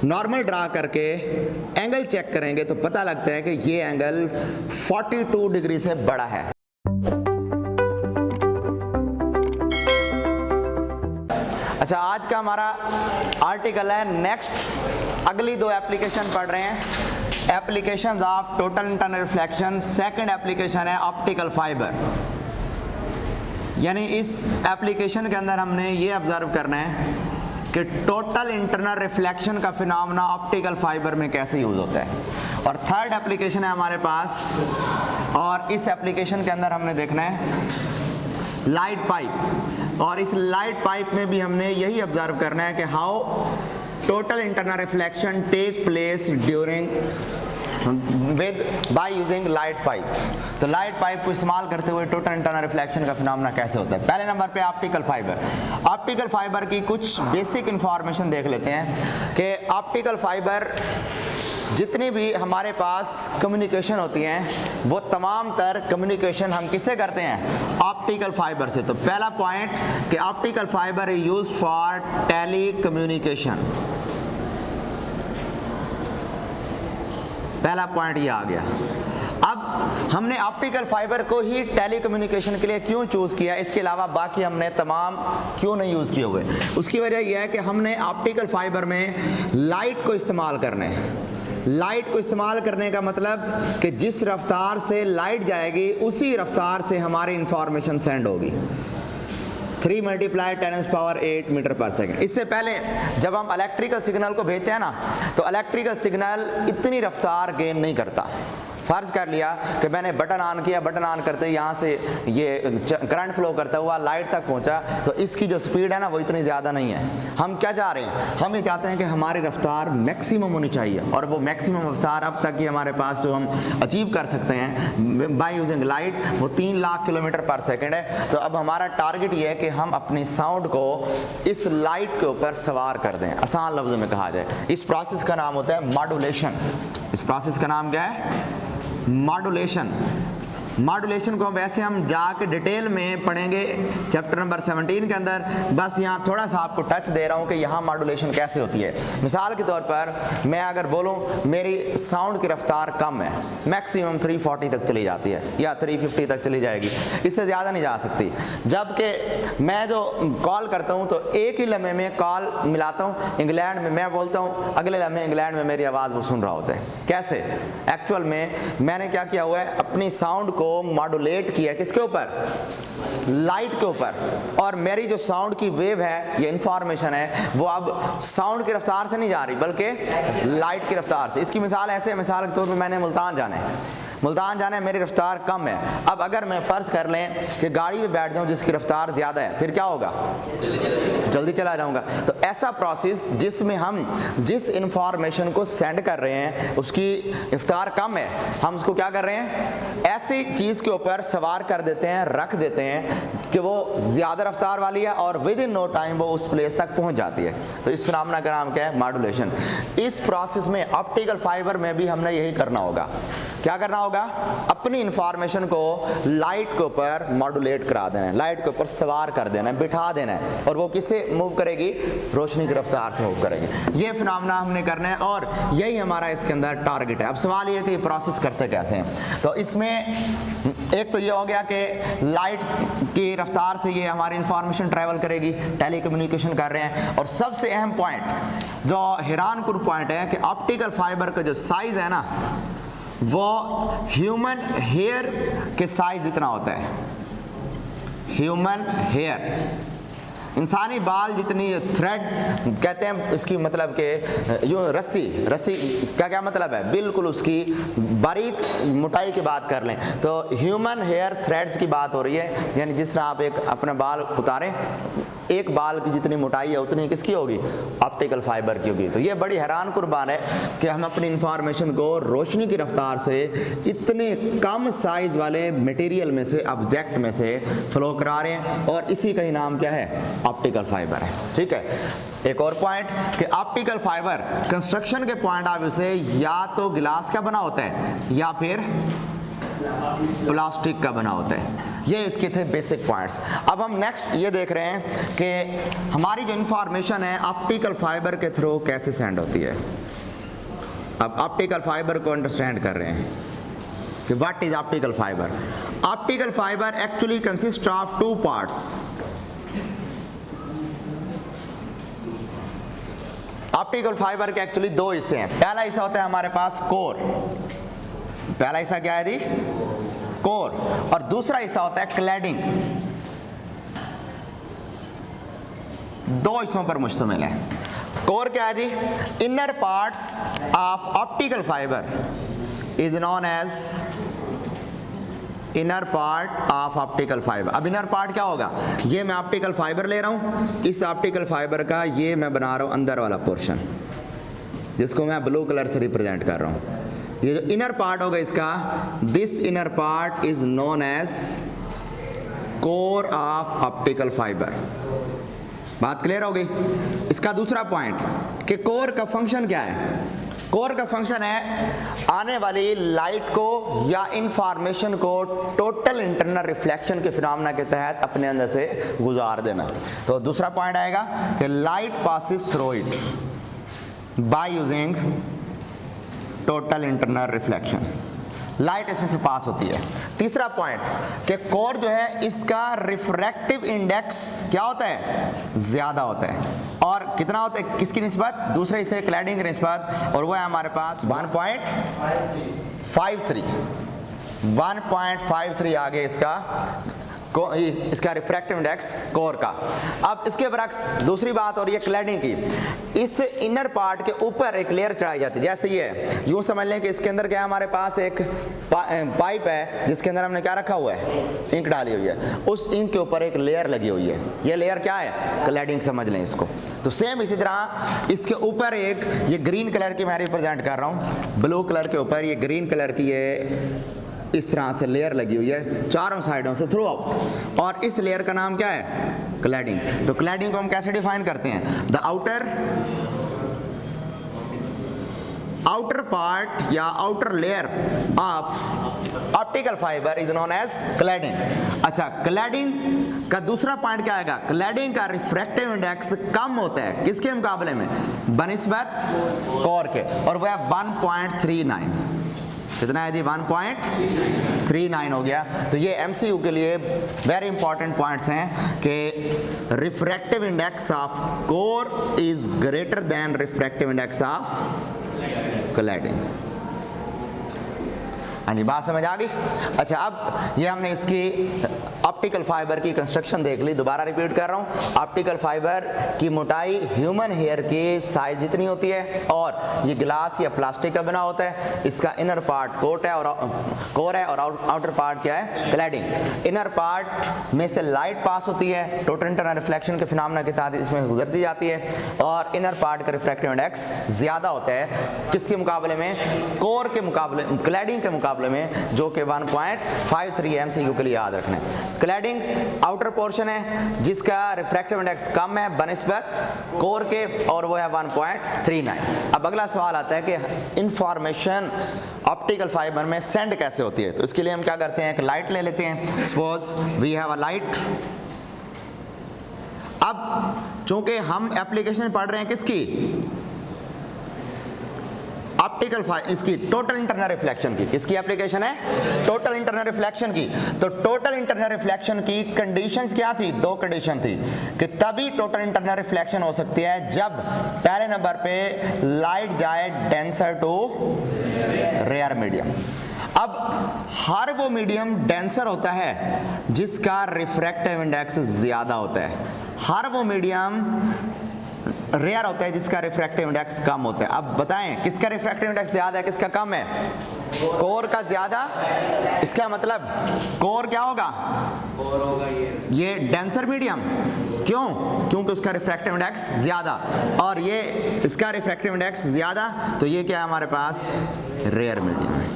Normal draw करके angle check करेंगे तो पता लगता है कि ये एंगल 42 डिग्री से बड़ा है। अच्छा, आज का हमारा आर्टिकल है नेक्स्ट। अगली दो एप्लीकेशन पढ़ रहे हैं, applications of total internal reflection. Second application है ऑप्टिकल फाइबर। यानी इस एप्लीकेशन के अंदर हमने ये ऑब्जर्व करना है कि टोटल इंटरनल रिफ्लेक्शन का फिनोमेना ऑप्टिकल फाइबर में कैसे यूज होता है। और थर्ड एप्लीकेशन है हमारे पास, और इस एप्लीकेशन के अंदर हमने देखना है लाइट पाइप। और इस लाइट पाइप में भी हमने यही ऑब्जर्व करना है कि how total internal reflection take place during by using light pipe. तो लाइट पाइप को इस्तेमाल करते हुए टोटल इंटरनल रिफ्लेक्शन का फिनोमेना कैसे होता है। पहले नंबर पे ऑप्टिकल फाइबर। ऑप्टिकल फाइबर की कुछ बेसिक इंफॉर्मेशन देख लेते हैं कि ऑप्टिकल फाइबर जितनी भी हमारे पास कम्युनिकेशन होती हैं वो तमाम तर कम्युनिकेशन हम किससे करते हैं, ऑप्टिकल फाइबर से। तो पहला पॉइंट कि optical fibre is used for telecommunication. पहला पॉइंट ये आ गया। अब हमने ऑप्टिकल फाइबर को ही टेली कम्युनिकेशन के लिए क्यों चूज किया, इसके अलावा बाकी हमने तमाम क्यों नहीं यूज किए हुए। उसकी वजह यह है कि हमने ऑप्टिकल फाइबर में लाइट को इस्तेमाल करना है। लाइट को इस्तेमाल करने का मतलब कि जिस रफ्तार से लाइट जाएगी उसी रफ्तार से हमारी इंफॉर्मेशन सेंड होगी। 3 × 10⁸ मीटर पर सेकंड। इससे पहले जब हम इलेक्ट्रिकल सिग्नल को भेजते हैं ना, तो इलेक्ट्रिकल सिग्नल इतनी रफ्तार गेन नहीं करता। फर्ज कर लिया कि मैंने बटन ऑन किया, बटन ऑन करते यहाँ से ये करंट फ्लो करता हुआ लाइट तक पहुँचा, तो इसकी जो स्पीड है ना वो इतनी ज़्यादा नहीं है। हम क्या चाह रहे हैं, हम ये चाहते हैं कि हमारी रफ्तार मैक्सिमम होनी चाहिए, और वो मैक्सिमम रफ्तार अब तक की हमारे पास जो हम अचीव कर सकते हैं बाय यूजिंग लाइट वो 3 लाख किलोमीटर पर सेकेंड है। तो अब हमारा टारगेट ये है कि हम अपनी साउंड को इस लाइट के ऊपर सवार कर दें। आसान लफ्ज़ों में कहा जाए, इस प्रोसेस का नाम होता है मॉड्यूलेशन। इस प्रोसेस का नाम क्या है, मॉड्यूलेशन। मॉड्यूलेशन को वैसे हम जाके डिटेल में पढ़ेंगे चैप्टर नंबर 17 के अंदर। बस यहाँ थोड़ा सा आपको टच दे रहा हूँ कि यहाँ मॉड्यूलेशन कैसे होती है। मिसाल के तौर पर मैं अगर बोलूँ मेरी साउंड की रफ्तार कम है, मैक्सिमम 340 तक चली जाती है या 350 तक चली जाएगी, इससे ज़्यादा नहीं जा सकती। जबकि मैं जो कॉल करता हूँ तो एक ही लम्हे में कॉल मिलाता हूँ, इंग्लैंड में मैं बोलता हूँ, अगले लम्हे इंग्लैंड में मेरी आवाज़ वो सुन रहा होता है। कैसे? एक्चुअल में मैंने क्या किया हुआ है, अपनी साउंड को मॉड्यूलेट किया किसके ऊपर, लाइट के ऊपर, और मेरी जो साउंड की वेव है, ये इंफॉर्मेशन है, वो अब साउंड की रफ्तार से नहीं जा रही बल्कि लाइट की रफ्तार से। इसकी मिसाल ऐसे, मिसाल के तौर पे मैंने मुल्तान जाना है, मेरी रफ्तार कम है। अब अगर मैं फ़र्ज़ कर लें कि गाड़ी में बैठ जाऊं जिसकी रफ्तार ज़्यादा है, फिर क्या होगा, जल्दी चला जाऊंगा। तो ऐसा प्रोसेस जिसमें हम जिस इंफॉर्मेशन को सेंड कर रहे हैं उसकी रफ्तार कम है, हम उसको क्या कर रहे हैं, ऐसी चीज़ के ऊपर सवार कर देते हैं, रख देते हैं कि वो ज़्यादा रफ्तार वाली है और विद इन नो टाइम वो उस प्लेस तक पहुंच जाती है। तो इस फिनोमेना का नाम क्या है, मॉड्यूलेशन। इस प्रोसेस में ऑप्टिकल फाइबर में भी हमने यही करना होगा। क्या करना होगा, अपनी इंफॉर्मेशन को लाइट के ऊपर मॉड्यूलेट करा देना है, लाइट के ऊपर सवार कर देना है, बिठा देना है, और वो किससे मूव करेगी, रोशनी की रफ्तार से मूव करेगी। ये फिनोमेना हमने करना है और यही हमारा इसके अंदर टारगेट है। अब सवाल ये कि ये प्रोसेस करते कैसे हैं। तो इसमें एक तो ये हो गया कि लाइट की रफ्तार से ये हमारी इंफॉर्मेशन ट्रैवल करेगी, टेली कम्युनिकेशन कर रहे हैं। और सबसे अहम पॉइंट जो हैरानकुन पॉइंट है कि ऑप्टिकल फाइबर का जो साइज है ना वो ह्यूमन हेयर के साइज जितना होता है। ह्यूमन हेयर, इंसानी बाल जितनी, थ्रेड कहते हैं इसकी मतलब कि यूँ रस्सी का क्या मतलब है, बिल्कुल उसकी बारीक मोटाई की बात कर लें तो ह्यूमन हेयर थ्रेड्स की बात हो रही है। यानी जिस तरह आप एक अपने बाल उतारें, एक बाल की जितनी मोटाई है उतनी किसकी होगी, ऑप्टिकल फाइबर की होगी। तो ये बड़ी हैरान कुर्बान है कि हम अपनी इंफॉर्मेशन को रोशनी की रफ्तार से इतने कम साइज वाले मटेरियल में से, ऑब्जेक्ट में से फ्लो करा रहे हैं, और इसी का ही नाम क्या है, ऑप्टिकल फाइबर है। ठीक है, एक और पॉइंट कि ऑप्टिकल फाइबर कंस्ट्रक्शन के पॉइंट ऑफ व्यू से या तो गिलास का बना होता है या फिर प्लास्टिक का बना होता है। ये इसके थे बेसिक पॉइंट्स। अब हम नेक्स्ट ये देख रहे हैं कि हमारी जो इंफॉर्मेशन है ऑप्टिकल फाइबर के थ्रू कैसे सेंड होती है। अब ऑप्टिकल फाइबर को अंडरस्टैंड कर रहे हैं कि what is optical fibre. Optical fibre actually consist of two parts. Optical fibre के एक्चुअली दो हिस्से हैं। पहला हिस्सा होता है हमारे पास कोर। पहला हिस्सा क्या है जी? कोर। और दूसरा हिस्सा होता है क्लैडिंग। दो हिस्सों पर मुश्तमिल है। कोर क्या है जी? Inner parts of optical fibre is known as inner part of optical fibre. अब इनर पार्ट क्या होगा? ये मैं ऑप्टिकल फाइबर ले रहा हूं, इस ऑप्टिकल फाइबर का ये मैं बना रहा हूं अंदर वाला पोर्शन, जिसको मैं ब्लू कलर से रिप्रेजेंट कर रहा हूं। ये जो इनर पार्ट होगा इसका, this inner part is known as core of optical fibre. बात क्लियर हो गई? इसका दूसरा पॉइंट कि कोर का फंक्शन क्या है? कोर का फंक्शन है आने वाली लाइट को या इंफॉर्मेशन को टोटल इंटरनल रिफ्लेक्शन के फिनोमेना के तहत अपने अंदर से गुजार देना। तो दूसरा पॉइंट आएगा कि light passes through it by using total internal reflection. Light इसमें से पास होती है। तीसरा पॉइंट कि कोर जो है इसका रिफ्रैक्टिव इंडेक्स क्या होता है? ज्यादा होता है। और कितना होता है? किसकी निस्बत? दूसरे हिस्से क्लैडिंग की निस्बत। और वो है हमारे पास 1.53 आगे इसका रिफ्रैक्टिव इंडेक्स कोर का। अब इसके बरक्स दूसरी बात और ये क्लैडिंग की, इस इनर पार्ट के ऊपर एक लेयर चढ़ाई जाती है। जैसे ये यूँ समझ लें कि इसके अंदर क्या है, हमारे पास एक पाइप है जिसके अंदर हमने क्या रखा हुआ है? इंक डाली हुई है। उस इंक के ऊपर एक लेयर लगी हुई है। ये लेयर क्या है? क्लैडिंग समझ लें इसको। तो सेम इसी तरह इसके ऊपर एक ये ग्रीन कलर की मैं रिप्रेजेंट कर रहा हूँ, ब्लू कलर के ऊपर ये ग्रीन कलर की ये इस तरह से लेयर लगी हुई है चारों साइडों से थ्रू आउट। और इस लेयर का नाम क्या है? क्लैडिंग। तो क्लैडिंग को हम कैसे डिफाइन करते हैं? द आउटर पार्ट या outer layer of optical fibre is known as cladding. अच्छा, क्लैडिंग का दूसरा पॉइंट क्या आएगा? क्लैडिंग का रिफ्रैक्टिव इंडेक्स कम होता है किसके मुकाबले में? बनिस्बत कोर के। और वह 1.39। कितना है जी? 1.39 हो गया। तो ये एमसीयू के लिए वेरी इंपॉर्टेंट पॉइंट्स हैं कि refractive index of core is greater than refractive index of cladding. हाँ जी, बात समझ आ गई? अच्छा, अब ये हमने इसकी ऑप्टिकल फाइबर की कंस्ट्रक्शन देख ली। दोबारा रिपीट कर रहा हूँ, ऑप्टिकल फाइबर की मोटाई ह्यूमन हेयर की साइज जितनी होती है और ये ग्लास या प्लास्टिक का बना होता है। इसका इनर पार्ट कोर है और आउटर पार्ट क्या है? क्लैडिंग। इनर पार्ट में से लाइट पास होती है, टोटल इंटरनल रिफ्लेक्शन के फिनोमेना के तहत इसमें गुजरती जाती है। और इनर पार्ट का रिफ्रैक्टिव इंडेक्स ज्यादा होता है किसके मुकाबले में? कोर के मुकाबले, क्लैडिंग के मुकाबले में, जो कि 1.53 एमसीयू के लिए याद रखना है। क्लैडिंग आउटर पोर्शन है जिसका रिफ्रैक्टिव इंडेक्स कम है बनिस्बत कोर के, और वो है 1.39। अब अगला सवाल आता है कि इंफॉर्मेशन ऑप्टिकल फाइबर में सेंड कैसे होती है। तो इसके लिए हम क्या करते हैं? एक लाइट ले लेते हैं। Suppose we have a light. अब चूंकि हम एप्लीकेशन पढ़ रहे हैं किसकी? ऑप्टिकल इसकी टोटल इंटरनल रिफ्लेक्शन की। किसकी एप्लीकेशन है? टोटल इंटरनल रिफ्लेक्शन की। तो टोटल इंटरनल रिफ्लेक्शन की कंडीशंस क्या थी? दो कंडीशन थी कि तभी टोटल इंटरनल रिफ्लेक्शन हो सकती है जब पहले नंबर पे लाइट जाए डेंसर टू रेयर मीडियम। अब हर वो मीडियम डेंसर होता है जिसका रिफ्रैक्टिव इंडेक्स ज्यादा होता है, हर वो मीडियम रेयर होता है जिसका रिफ्रैक्टिव इंडेक्स कम होता है। अब बताएं किसका रिफ्रैक्टिव इंडेक्स ज्यादा है, किसका कम है? कोर का ज्यादा। इसका मतलब कोर क्या होगा? ये डेंसर मीडियम। क्यों? क्योंकि उसका रिफ्रैक्टिव इंडेक्स ज्यादा, और ये इसका रिफ्रैक्टिव इंडेक्स ज्यादा, तो ये क्या है हमारे पास? रेयर मीडियम है।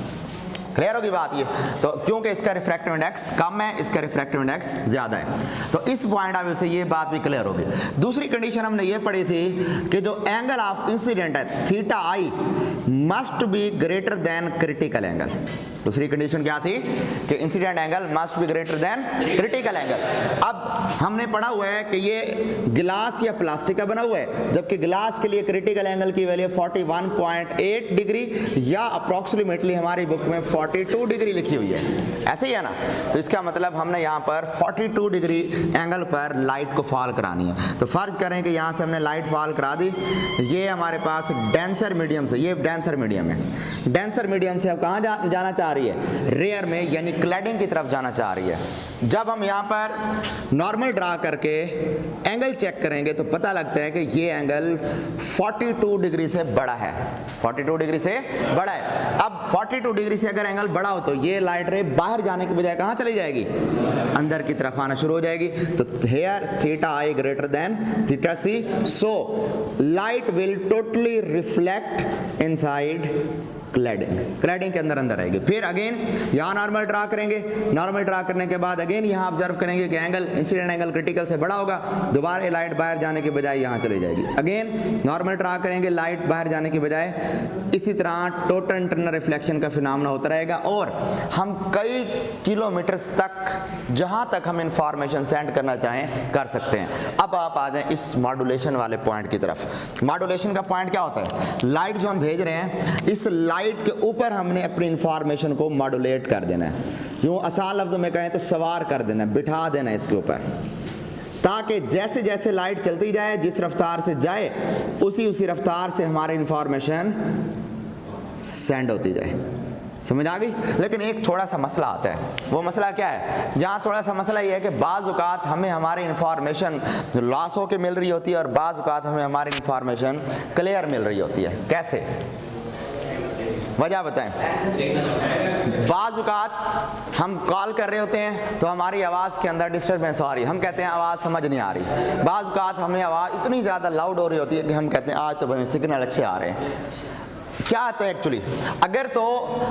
क्लियर होगी बात ये? तो क्योंकि इसका रिफ्रैक्टिव इंडेक्स कम है, इसका रिफ्रैक्टिव इंडेक्स ज्यादा है। तो इस पॉइंट ऑफ व्यू से ये बात भी क्लियर होगी। दूसरी कंडीशन हमने ये पढ़ी थी कि जो एंगल ऑफ इंसिडेंट है theta I must be greater than critical angle. दूसरी कंडीशन क्या थी कि incident angle must be greater than critical angle. अब हमने पढ़ा हुआ है कि ये गिलास या प्लास्टिक का बना हुआ है, जबकि गिलास के लिए क्रिटिकल एंगल की वैल्यू 41.8 डिग्री या अप्रॉक्सीमेटली हमारी बुक में 42 डिग्री लिखी हुई है, ऐसे ही है ना। तो इसका मतलब हमने यहाँ पर 42 डिग्री एंगल पर लाइट को फॉल करानी है। तो फर्ज करें कि यहाँ से हमने लाइट फॉल करा दी, ये हमारे पास डेंसर मीडियम से, ये डेंसर मीडियम है, डेंसर मीडियम से अब कहाँ जाना चाह रही है, रेयर में यानी क्लैडिंग की तरफ जाना चाह रही है। जब हम यहाँ पर नॉर्मल ड्रा करके एंगल चेक करेंगे तो पता लगता है कि ये एंगल 42 डिग्री से बड़ा है, 42 डिग्री से बड़ा है। अब 42 डिग्री से अगर एंगल बड़ा हो तो ये लाइट रे बाहर जाने के बजाय कहाँ चली जाएगी, अंदर की तरफ आना शुरू हो जाएगी। तो here theta I greater than theta C, so light will totally reflect inside cladding, cladding के अंदर आएगी। फिर अगेन यहाँ नॉर्मल ड्रा करेंगे, नॉर्मल ड्रा करने के बाद अगेन यहाँ ऑब्जर्व करेंगे कि एंगल इंसिडेंट एंगल क्रिटिकल से बड़ा होगा, दोबारा लाइट बाहर जाने के बजाय यहाँ चली जाएगी। अगेन नॉर्मल ड्रा करेंगे, लाइट बाहर जाने के बजाय, इसी तरह टोटल इंटरनल रिफ्लेक्शन का फिनोमेना होता रहेगा और हम कई किलोमीटर्स तक जहाँ तक हम इंफॉर्मेशन सेंड करना चाहें कर सकते हैं। अब आप आ जाएं इस मॉड्यूलेशन वाले पॉइंट की तरफ। मॉड्यूलेशन का पॉइंट क्या होता है, लाइट जो हम भेज रहे हैं, इस लाइट के ऊपर हमने अपनी इंफॉर्मेशन को मॉड्यूलेट कर देना है, यूं आसान लफ्जों में कहें तो सवार कर देना है, बिठा देना है इसके ऊपर, ताकि जैसे जैसे लाइट चलती जाए, जिस रफ्तार से जाए उसी रफ्तार से हमारी इंफॉर्मेशन सेंड होती जाए। समझ आ गई। लेकिन एक थोड़ा सा मसला आता है, वो मसला क्या है, यहाँ थोड़ा सा मसला ये है कि बाज़ औक़ात हमें हमारी इंफॉर्मेशन लॉस होकर मिल रही होती है और बाज़ औक़ात हमें हमारी इंफॉर्मेशन क्लियर मिल रही होती है। कैसे, वजह बताएं। बाज़ औक़ात हम कॉल कर रहे होते हैं तो हमारी आवाज़ के अंदर डिस्टर्बेंस आ रही है, हम कहते हैं आवाज़ समझ नहीं आ रही। बाज़ औक़ात हमें आवाज़ इतनी ज़्यादा लाउड हो रही होती है कि हम कहते हैं आज तो सिग्नल अच्छे आ रहे हैं। क्या आता है एक्चुअली, अगर तो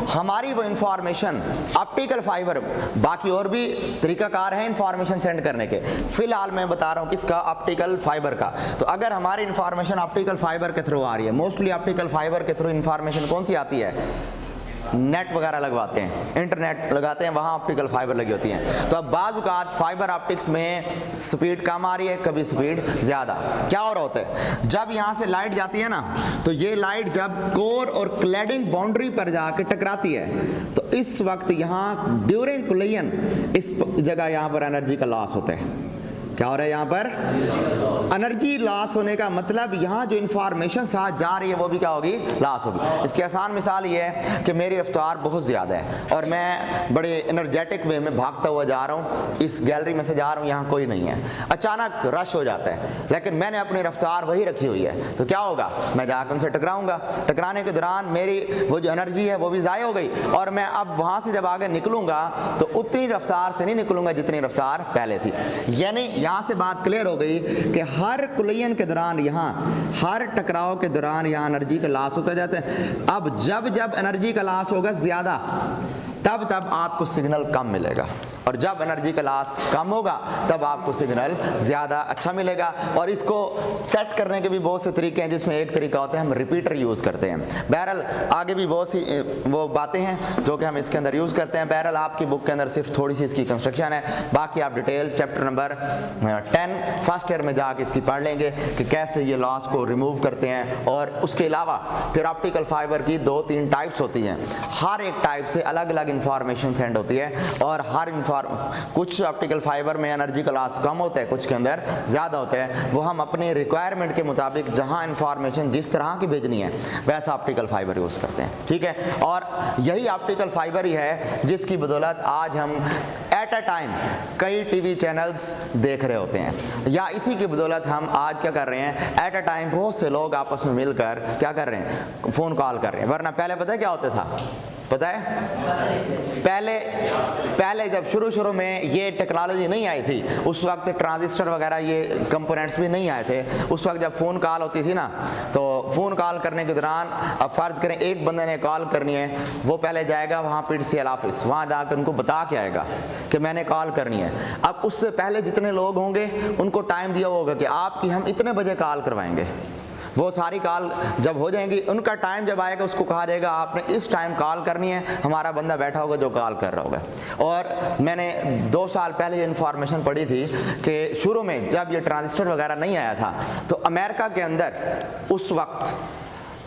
हमारी वो इंफॉर्मेशन ऑप्टिकल फाइबर, बाकी और भी तरीकाकार है इंफॉर्मेशन सेंड करने के, फिलहाल मैं बता रहा हूँ किसका, ऑप्टिकल फाइबर का। तो अगर हमारी इंफॉर्मेशन ऑप्टिकल फाइबर के थ्रू आ रही है, मोस्टली ऑप्टिकल फाइबर के थ्रू इंफॉर्मेशन कौन सी आती है, नेट वगैरह लगवाते हैं, इंटरनेट लगाते हैं, वहाँ ऑप्टिकल फाइबर लगी होती हैं। तो अब बाज़ औक़ात फाइबर ऑप्टिक्स में स्पीड कम आ रही है, कभी स्पीड ज़्यादा। क्या हो रहा होता है, जब यहाँ से लाइट जाती है ना, तो ये लाइट जब कोर और क्लैडिंग बाउंड्री पर जाके टकराती है तो इस वक्त यहाँ ड्यूरिंग कोलिजन इस जगह यहाँ पर एनर्जी का लॉस होता है। क्या हो रहा है यहाँ पर, एनर्जी लॉस होने का मतलब यहाँ जो इंफॉर्मेशन साथ जा रही है वो भी क्या होगी, लॉस होगी। इसकी आसान मिसाल ये है कि मेरी रफ्तार बहुत ज़्यादा है और मैं बड़े एनर्जेटिक वे में भागता हुआ जा रहा हूँ, इस गैलरी में से जा रहा हूँ, यहाँ कोई नहीं है, अचानक रश हो जाता है, लेकिन मैंने अपनी रफ्तार वही रखी हुई है, तो क्या होगा, मैं जाकर उनसे टकराऊँगा। टकराने के दौरान मेरी वो जो एनर्जी है वो भी ज़ाय हो गई और मैं अब वहाँ से जब आगे निकलूँगा तो उतनी रफ्तार से नहीं निकलूँगा जितनी रफ्तार पहले थी। यानी यहाँ से बात क्लियर हो गई कि हर कोलिजन के दौरान, यहाँ हर टकराव के दौरान यहाँ एनर्जी का लॉस होता जाता है। अब जब जब एनर्जी का लॉस होगा ज़्यादा, तब तब आपको सिग्नल कम मिलेगा और जब एनर्जी का लॉस कम होगा तब आपको सिग्नल ज़्यादा अच्छा मिलेगा। और इसको सेट करने के भी बहुत से तरीके हैं, जिसमें एक तरीका होता है हम रिपीटर यूज़ करते हैं। बहरहाल आगे भी बहुत सी वो बातें हैं जो कि हम इसके अंदर यूज़ करते हैं। बहरहाल आपकी बुक के अंदर सिर्फ थोड़ी सी इसकी कंस्ट्रक्शन है, बाकी आप detail chapter number 10 first year में जाके इसकी पढ़ लेंगे कि कैसे ये लॉस को रिमूव करते हैं। और उसके अलावा फिर ऑप्टिकल फाइबर की 2-3 टाइप्स होती हैं, हर एक टाइप से अलग अलग इंफॉर्मेशन सेंड होती है और हर कुछ ऑप्टिकल फाइबर में एनर्जी का लॉस कम होता है, कुछ के अंदर ज़्यादा होता है। वो हम अपने रिक्वायरमेंट के मुताबिक जहां इंफॉर्मेशन जिस तरह की भेजनी है वैसा ऑप्टिकल फाइबर यूज़ करते हैं, ठीक है। और यही ऑप्टिकल फाइबर ही है जिसकी बदौलत आज हम एट अ टाइम कई टीवी चैनल्स देख रहे होते हैं, या इसी की बदौलत हम आज क्या कर रहे हैं, एट अ टाइम बहुत से लोग आपस में मिलकर क्या कर रहे हैं, फ़ोन कॉल कर रहे हैं। वरना पहले पता है क्या होता था, पता है पहले जब शुरू में ये टेक्नोलॉजी नहीं आई थी, उस वक्त ट्रांजिस्टर वगैरह ये कंपोनेंट्स भी नहीं आए थे। उस वक्त जब फ़ोन कॉल होती थी ना, तो फ़ोन कॉल करने के दौरान अब फ़र्ज़ करें एक बंदे ने कॉल करनी है, वो पहले जाएगा वहाँ PTCL ऑफिस, वहाँ जाकर उनको बता के आएगा कि मैंने कॉल करनी है। अब उससे पहले जितने लोग होंगे उनको टाइम दिया होगा कि आपकी हम इतने बजे कॉल करवाएंगे, वो सारी कॉल जब हो जाएंगी, उनका टाइम जब आएगा उसको कहा जाएगा आपने इस टाइम कॉल करनी है, हमारा बंदा बैठा होगा जो कॉल कर रहा होगा। और मैंने 2 साल पहले ये इन्फॉर्मेशन पढ़ी थी कि शुरू में जब ये ट्रांजिस्टर वगैरह नहीं आया था तो अमेरिका के अंदर उस वक्त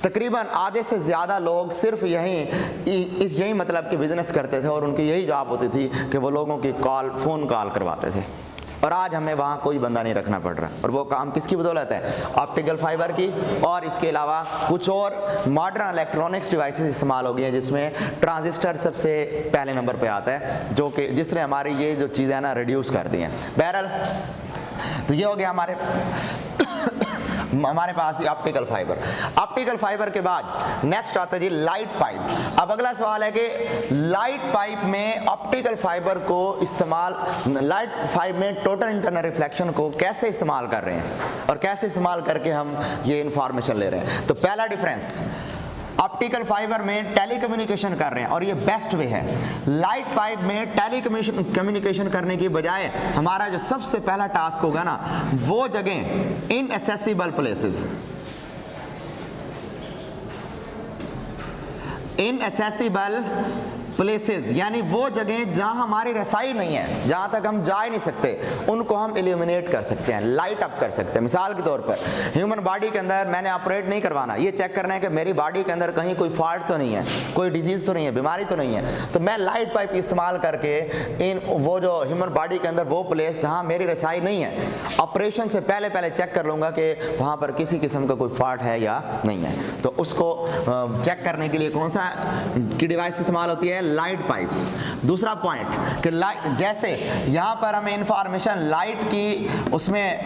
तकरीबन आधे से ज़्यादा लोग सिर्फ यही मतलब कि बिज़नेस करते थे और उनकी यही जॉब होती थी कि वो लोगों की फ़ोन कॉल करवाते थे। और आज हमें वहाँ कोई बंदा नहीं रखना पड़ रहा, और वो काम किसकी बदौलत है? ऑप्टिकल फाइबर की। और इसके अलावा कुछ और मॉडर्न इलेक्ट्रॉनिक्स डिवाइसेस इस्तेमाल हो गई हैं जिसमें ट्रांजिस्टर सबसे पहले नंबर पे आता है, जो कि जिसने हमारी ये जो चीज़ें ना रिड्यूस कर दी हैं। बहरहाल तो ये हो गया हमारे पास ऑप्टिकल फाइबर। ऑप्टिकल फाइबर के बाद नेक्स्ट आता है जी लाइट पाइप। अब अगला सवाल है कि लाइट पाइप में ऑप्टिकल फाइबर को इस्तेमाल, लाइट पाइप में टोटल इंटरनल रिफ्लेक्शन को कैसे इस्तेमाल कर रहे हैं और कैसे इस्तेमाल करके हम ये इंफॉर्मेशन ले रहे हैं। तो पहला डिफरेंस, ऑप्टिकल फाइबर में टेलीकम्युनिकेशन कर रहे हैं और ये बेस्ट वे है। लाइट पाइप में टेलीकम्युनिकेशन करने की बजाय हमारा जो सबसे पहला टास्क होगा ना, वो जगह इनएक्सेसिबल प्लेसेस, इनएक्सेसिबल प्लेसेस यानी वो जगह जहां हमारी रसाई नहीं है, जहां तक हम जा ही नहीं सकते, उनको हम इल्यूमिनेट कर सकते हैं, लाइट अप कर सकते हैं। मिसाल के तौर पर ह्यूमन बॉडी के अंदर मैंने ऑपरेट नहीं करवाना, ये चेक करना है कि मेरी बॉडी के अंदर कहीं कोई फॉल्ट तो नहीं है, कोई डिजीज़ तो नहीं है, बीमारी तो नहीं है, तो मैं लाइट पाइप इस्तेमाल करके वो जो ह्यूमन बॉडी के अंदर वो प्लेस जहाँ मेरी रसाई नहीं है, ऑपरेशन से पहले चेक कर लूँगा कि वहाँ पर किसी किस्म का कोई फॉल्ट है या नहीं है। तो उसको चेक करने के लिए कौन सा की डिवाइस इस्तेमाल होती है? Light pipe. दूसरा पॉइंट कि लाइट, जैसे यहाँ पर हमें इंफॉर्मेशन लाइट की, उसमें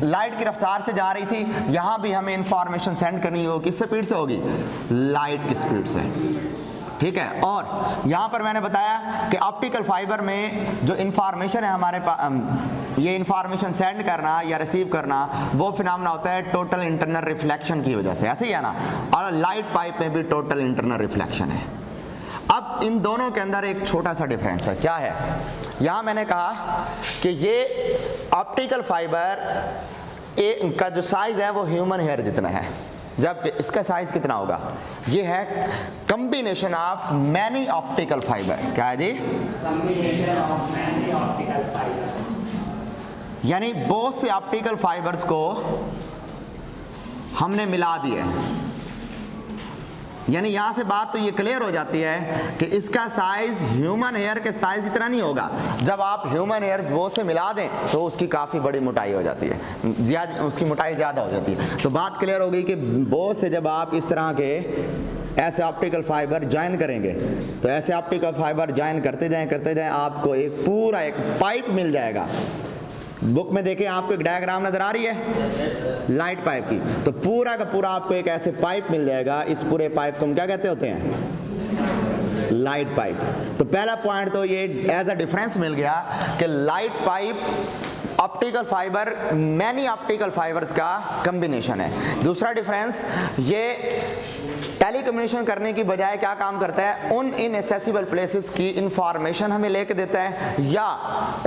लाइट की रफ्तार से जा रही थी, यहाँ भी हमें इंफॉर्मेशन सेंड करनी होगी, किस स्पीड से होगी? लाइट की स्पीड से, ठीक है। और यहाँ पर मैंने बताया कि ऑप्टिकल फाइबर में जो इंफॉर्मेशन है हमारे पास, ये इंफॉर्मेशन सेंड करना या रिसीव करना, वो फिनोमेना होता है टोटल इंटरनल रिफ्लेक्शन की वजह से, ऐसे ही है ना। और लाइट पाइप में भी टोटल इंटरनल रिफ्लेक्शन है। अब इन दोनों के अंदर एक छोटा सा डिफरेंस है, क्या है? यहाँ मैंने कहा कि ये ऑप्टिकल फाइबर का जो साइज है वो ह्यूमन हेयर जितना है, जबकि इसका साइज कितना होगा? ये है combination of many optical fibre. क्या है जी? Combination of many optical fibre, यानी बहुत से ऑप्टिकल फाइबर्स को हमने मिला दिया है। यानी यहाँ से बात तो ये क्लियर हो जाती है कि इसका साइज ह्यूमन हेयर के साइज इतना नहीं होगा। जब आप ह्यूमन हेयर्स बहुत से मिला दें तो उसकी काफ़ी बड़ी मोटाई हो जाती है, उसकी मोटाई ज़्यादा हो जाती है। तो बात क्लियर हो गई कि बहुत से जब आप इस तरह के ऐसे ऑप्टिकल फाइबर ज्वाइन करेंगे तो ऐसे ऑप्टिकल फाइबर ज्वाइन करते जाएं आपको एक पूरा एक पाइप मिल जाएगा। बुक में देखें आपको एक डायग्राम नजर आ रही है लाइट पाइप की, तो पूरा का पूरा आपको एक ऐसे पाइप मिल जाएगा। इस पूरे पाइप को हम क्या कहते होते हैं? Light pipe. तो पहला पॉइंट तो ये एज अ डिफरेंस मिल गया कि light pipe optical fibre many optical fibres का कॉम्बिनेशन है। दूसरा डिफरेंस, ये टेलीकम्युनिकेशन करने की बजाय क्या काम करता है? उन इनएक्सेसिबल प्लेसेस की इंफॉर्मेशन हमें लेके देता है, या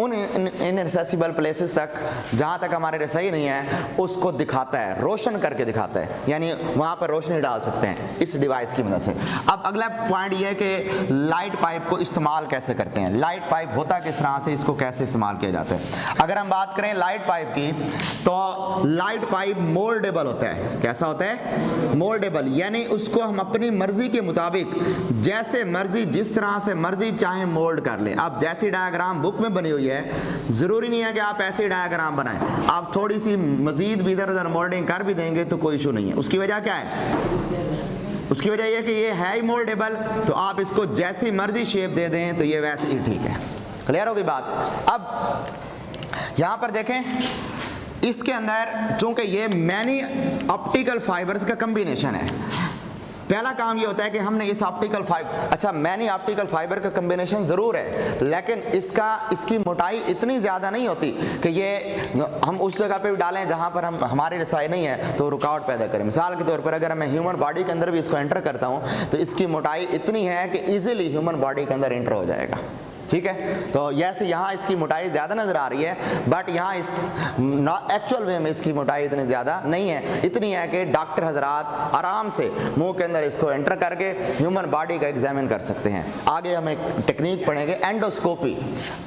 उन इनएक्सेसिबल प्लेसेस तक जहाँ तक हमारे रसाई नहीं है उसको दिखाता है, रोशन करके दिखाता है, यानी वहाँ पर रोशनी डाल सकते हैं इस डिवाइस की मदद से। अब अगला पॉइंट ये है कि लाइट पाइप को इस्तेमाल कैसे करते हैं, लाइट पाइप होता किस तरह से, इसको कैसे इस्तेमाल किया जाता है। अगर हम बात करें लाइट पाइप की, तो लाइट पाइप मोल्डेबल होता है। कैसा होता है? मोल्डेबल, यानी उसको हम अपनी मर्जी के मुताबिक जैसे मर्जी, जिस तरह से मर्जी चाहे मोल्ड कर लें। अब जैसी डायग्राम बुक में बनी हुई है, जरूरी नहीं है कि आप ऐसी डायग्राम बनाएं, आप थोड़ी सी मजीद भी इधर उधर मोल्डिंग कर भी देंगे तो कोई इशू नहीं है। उसकी वजह क्या है? उसकी वजह यह कि ये है ही मोल्डेबल, तो आप इसको जैसी मर्जी शेप दे दें तो ये वैसे ही ठीक है। क्लियर होगी बात? अब यहां पर देखें, इसके अंदर चूंकि ये मैनी ऑप्टिकल फाइबर्स का कॉम्बिनेशन है, पहला काम ये होता है कि हमने इस ऑप्टिकल फाइबर, अच्छा मैनी ऑप्टिकल फाइबर का कॉम्बिनेशन ज़रूर है, लेकिन इसकी मोटाई इतनी ज़्यादा नहीं होती कि ये हम उस जगह पे भी डालें जहाँ पर हमारी रसाई नहीं है तो रुकावट पैदा करें। मिसाल के तौर पर अगर मैं ह्यूमन बॉडी के अंदर भी इसको एंटर करता हूँ तो इसकी मोटाई इतनी है कि ईजिली ह्यूमन बॉडी के अंदर एंटर हो जाएगा। ठीक है। तो जैसे यहाँ इसकी मोटाई ज़्यादा नज़र आ रही है, बट यहाँ इस एक्चुअल वे में इसकी मोटाई इतनी ज़्यादा नहीं है। इतनी है कि डॉक्टर हजरात आराम से मुंह के अंदर इसको एंटर करके ह्यूमन बॉडी का एग्जामिन कर सकते हैं। आगे हम एक टेक्निक पढ़ेंगे एंडोस्कोपी।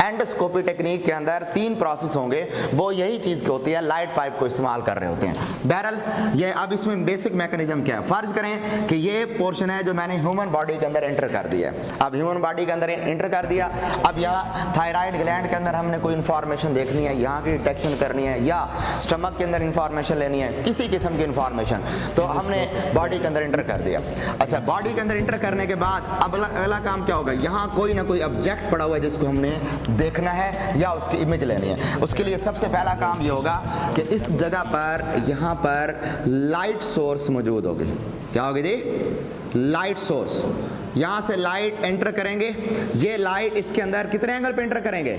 एंडोस्कोपी टेक्निक के अंदर 3 प्रोसेस होंगे, वो यही चीज़ की होती है, लाइट पाइप को इस्तेमाल कर रहे होते हैं। बहरहाल ये अब इसमें बेसिक मैकेनिज्म क्या है, फ़र्ज़ करें कि ये पोर्शन है जो मैंने ह्यूमन बॉडी के अंदर एंटर कर दिया है। अब ह्यूमन बॉडी के अंदर एंटर कर दिया, अब यहाँ थायराइड ग्लैंड के अंदर हमने कोई इन्फॉर्मेशन देखनी है, यहाँ की डिटेक्शन करनी है, या स्टमक के अंदर इन्फॉर्मेशन लेनी है, किसी किस्म की इन्फॉर्मेशन, तो हमने बॉडी के अंदर एंटर कर दिया। अच्छा, बॉडी के अंदर एंटर करने के बाद अब अगला काम क्या होगा, यहाँ कोई ना कोई ऑब्जेक्ट पड़ा हुआ है जिसको हमने देखना है या उसकी इमेज लेनी है। उसके लिए सबसे पहला काम ये होगा कि इस जगह पर यहाँ पर लाइट सोर्स मौजूद होगी। क्या होगी जी? Light source. यहाँ से लाइट एंटर करेंगे, ये लाइट इसके अंदर कितने एंगल पे एंटर करेंगे,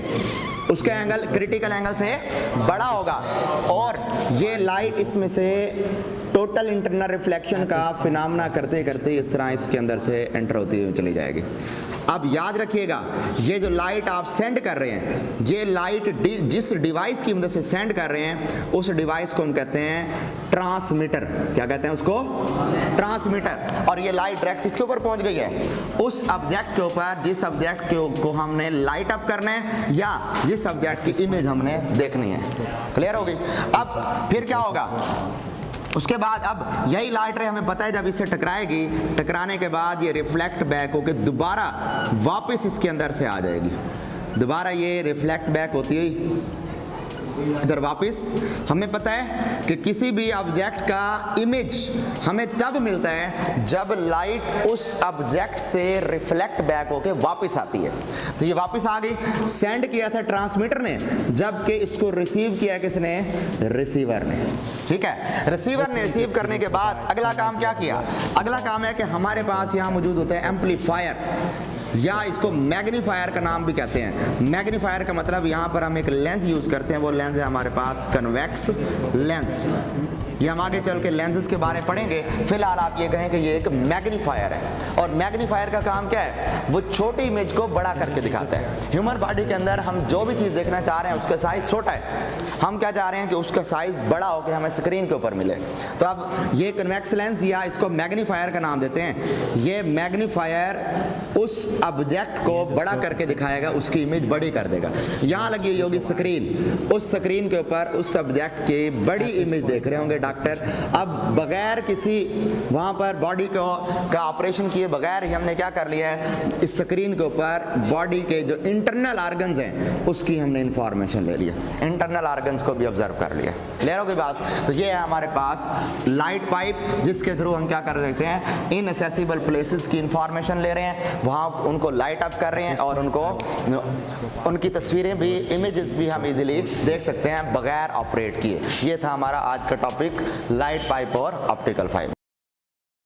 उसका एंगल क्रिटिकल एंगल से बड़ा होगा, और ये लाइट इसमें से टोटल इंटरनल रिफ्लेक्शन का फिनोमेना करते करते इस तरह इसके अंदर से एंटर होती हुई चली जाएगी। अब याद रखिएगा, ये जो लाइट आप सेंड कर रहे हैं, ये लाइट जिस डिवाइस की मदद से सेंड कर रहे हैं, उस डिवाइस को हम कहते हैं ट्रांसमीटर। क्या कहते हैं उसको? ट्रांसमीटर। और ये लाइट डायरेक्ट किसके ऊपर पहुंच गई है? उस ऑब्जेक्ट के ऊपर, जिस ऑब्जेक्ट को हमने लाइट अप करना है या जिस ऑब्जेक्ट की इमेज हमने देखनी है। क्लियर हो गई? अब फिर क्या होगा, उसके बाद अब यही लाइट रे हमें पता है जब इससे टकराएगी, टकराने के बाद ये रिफ्लेक्ट बैक होकर दोबारा वापस इसके अंदर से आ जाएगी। दोबारा ये रिफ्लेक्ट बैक होती हुई इधर वापस। हमें पता है कि किसी भी ऑब्जेक्ट का इमेज हमें तब मिलता है जब लाइट उस ऑब्जेक्ट से रिफ्लेक्ट बैक होके वापस आती है। तो ये वापस आ गई, सेंड किया था ट्रांसमीटर ने, जबकि इसको रिसीव किया किसने? रिसीवर ने। ठीक है, रिसीवर ने रिसीव करने के बाद अगला काम क्या किया? अगला काम है कि हमारे पास यहाँ मौजूद होता है एम्पलीफायर, या इसको मैग्नीफायर का नाम भी कहते हैं। मैग्नीफायर का मतलब यहाँ पर हम एक लेंस यूज़ करते हैं, वो लेंस है हमारे पास कन्वेक्स लेंस। ये हम आगे चल के लेंसेज के बारे में पढ़ेंगे। फिलहाल आप ये कहें कि ये एक मैग्नीफायर है, और मैग्नीफायर का काम क्या है? वो छोटी इमेज को बड़ा करके दिखाता है। ह्यूमन बॉडी के अंदर हम जो भी चीज़ देखना चाह रहे हैं उसका साइज़ छोटा है, हम क्या चाह रहे हैं कि उसका साइज़ बड़ा होकर हमें स्क्रीन के ऊपर मिले। तो अब ये कन्वेक्स लेंस या इसको मैग्नीफायर का नाम देते हैं। ये मैग्नीफायर उस ऑब्जेक्ट को बड़ा करके दिखाएगा, उसकी इमेज बड़ी कर देगा। यहाँ लगी हुई होगी स्क्रीन, उस स्क्रीन के ऊपर उस ऑब्जेक्ट की बड़ी इमेज देख रहे होंगे डॉक्टर। अब बगैर किसी वहाँ पर बॉडी का ऑपरेशन किए बगैर ही हमने क्या कर लिया है, इस स्क्रीन के ऊपर बॉडी के जो इंटरनल ऑर्गन्स हैं उसकी हमने इंफॉर्मेशन ले लिया, इंटरनल ऑर्गन्स को भी ऑब्जर्व कर लिया। क्लियर हो गई बात? तो ये है हमारे पास लाइट पाइप, जिसके थ्रू हम क्या कर सकते हैं, इनएक्सेसिबल प्लेसेस की इंफॉर्मेशन ले रहे हैं, वहाँ उनको लाइट अप कर रहे हैं, और उनकी तस्वीरें भी, इमेजेस भी हम इजीली देख सकते हैं बगैर ऑपरेट किए। ये था हमारा आज का टॉपिक, लाइट पाइप और ऑप्टिकल फाइबर।